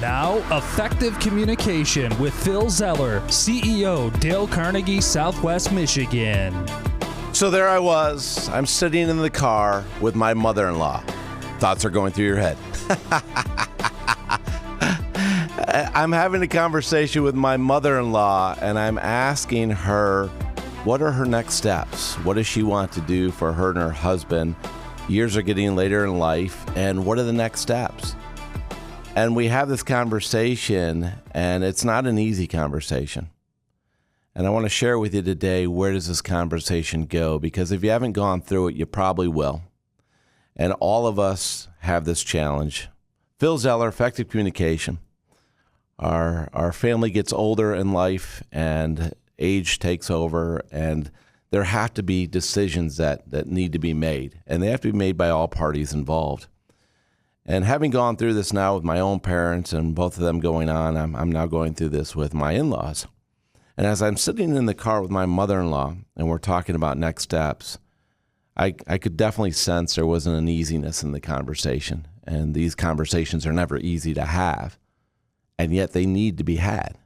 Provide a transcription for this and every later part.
Now, Effective Communication with Phil Zeller, CEO, Dale Carnegie, Southwest Michigan. So there I was. I'm sitting in the car with my mother-in-law. Thoughts are going through your head. I'm having a conversation with my mother-in-law, and I'm asking her, what are her next steps? What does she want to do for her and her husband? Years are getting later in life, and what are the next steps? And we have this conversation, and it's not an easy conversation. And I want to share with you today, where does this conversation go? Because if you haven't gone through it, you probably will. And all of us have this challenge. Phil Zeller, Effective Communication. Our family gets older in life, and age takes over, and there have to be decisions that need to be made. And they have to be made by all parties involved. And having gone through this now with my own parents and both of them going on, I'm now going through this with my in-laws. And as I'm sitting in the car with my mother-in-law and we're talking about next steps, I could definitely sense there was an uneasiness in the conversation. And these conversations are never easy to have, and yet they need to be had.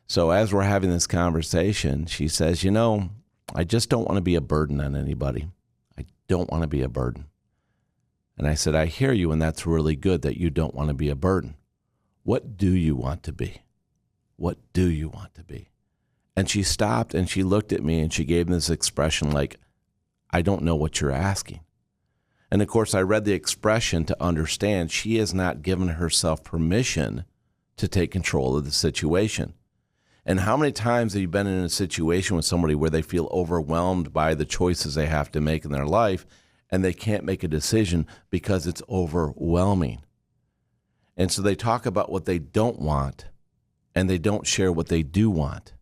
So as we're having this conversation, she says, I just don't want to be a burden on anybody. I don't want to be a burden. And I said, I hear you, and that's really good that you don't want to be a burden. What do you want to be? What do you want to be? And she stopped and she looked at me and she gave me this expression like, I don't know what you're asking. And of course, I read the expression to understand she has not given herself permission to take control of the situation. And how many times have you been in a situation with somebody where they feel overwhelmed by the choices they have to make in their life, and they can't make a decision because it's overwhelming? And so they talk about what they don't want, and they don't share what they do want.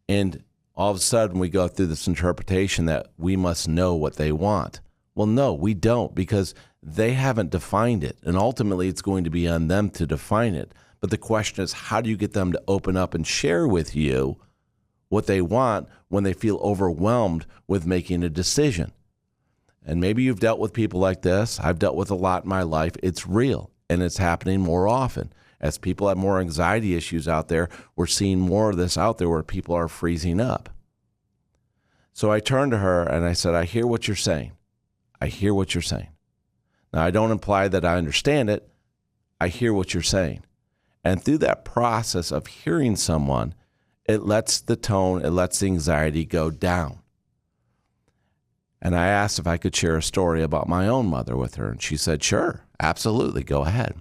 And all of a sudden, we go through this interpretation that we must know what they want. Well, no, we don't, because they haven't defined it. And ultimately, it's going to be on them to define it. But the question is, how do you get them to open up and share with you what they want when they feel overwhelmed with making a decision? And maybe you've dealt with people like this. I've dealt with a lot in my life. It's real, and it's happening more often. As people have more anxiety issues out there, we're seeing more of this out there where people are freezing up. So I turned to her and I said, I hear what you're saying. I hear what you're saying. Now, I don't imply that I understand it. I hear what you're saying. And through that process of hearing someone, it lets the tone, it lets the anxiety go down. And I asked if I could share a story about my own mother with her. And she said, sure, absolutely, go ahead.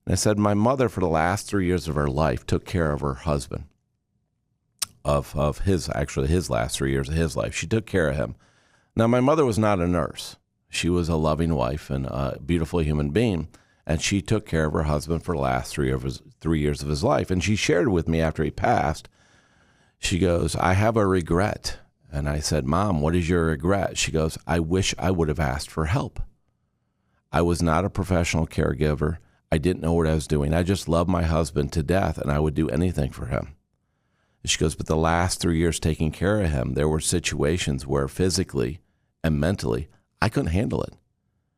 And I said, my mother, for the last 3 years of her life, took care of her husband, of his last 3 years of his life. She took care of him. Now, my mother was not a nurse. She was a loving wife and a beautiful human being. And she took care of her husband for the last 3 years of his life. And she shared with me after he passed, she goes, I have a regret. And I said, Mom, what is your regret? She goes, I wish I would have asked for help. I was not a professional caregiver. I didn't know what I was doing. I just loved my husband to death, and I would do anything for him. And she goes, but the last 3 years taking care of him, there were situations where physically and mentally, I couldn't handle it.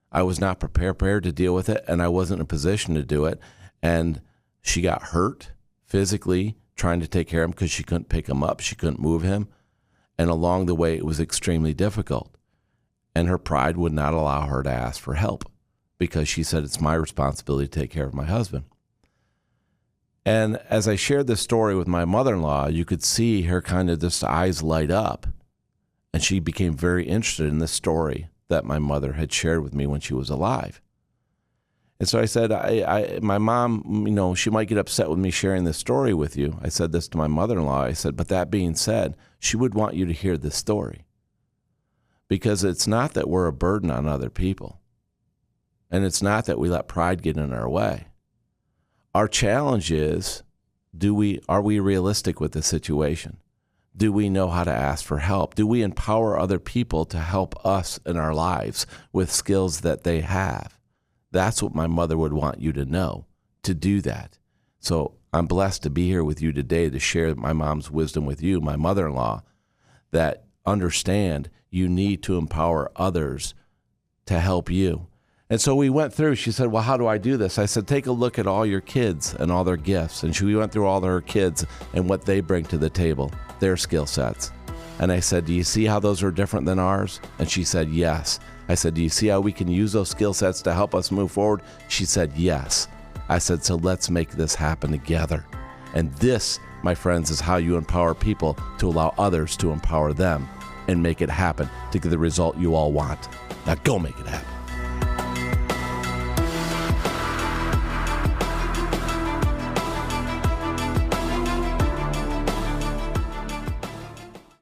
I was not prepared to deal with it, and I wasn't in a position to do it. And she got hurt physically trying to take care of him because she couldn't pick him up. She couldn't move him. And along the way, it was extremely difficult. And her pride would not allow her to ask for help because she said, it's my responsibility to take care of my husband. And as I shared this story with my mother-in-law, you could see her kind of just eyes light up. And she became very interested in this story that my mother had shared with me when she was alive. And so I said, my mom, she might get upset with me sharing this story with you. I said this to my mother-in-law. I said, but that being said, she would want you to hear this story. Because it's not that we're a burden on other people. And it's not that we let pride get in our way. Our challenge is, are we realistic with the situation? Do we know how to ask for help? Do we empower other people to help us in our lives with skills that they have? That's what my mother would want you to know, to do that. So I'm blessed to be here with you today to share my mom's wisdom with you, my mother-in-law, that understand you need to empower others to help you. And so we went through. She said, well, how do I do this? I said, take a look at all your kids and all their gifts. And we went through all her kids and what they bring to the table, their skill sets. And I said, do you see how those are different than ours? And she said, yes. I said, do you see how we can use those skill sets to help us move forward? She said, yes. I said, so let's make this happen together. And this, my friends, is how you empower people to allow others to empower them and make it happen to get the result you all want. Now go make it happen.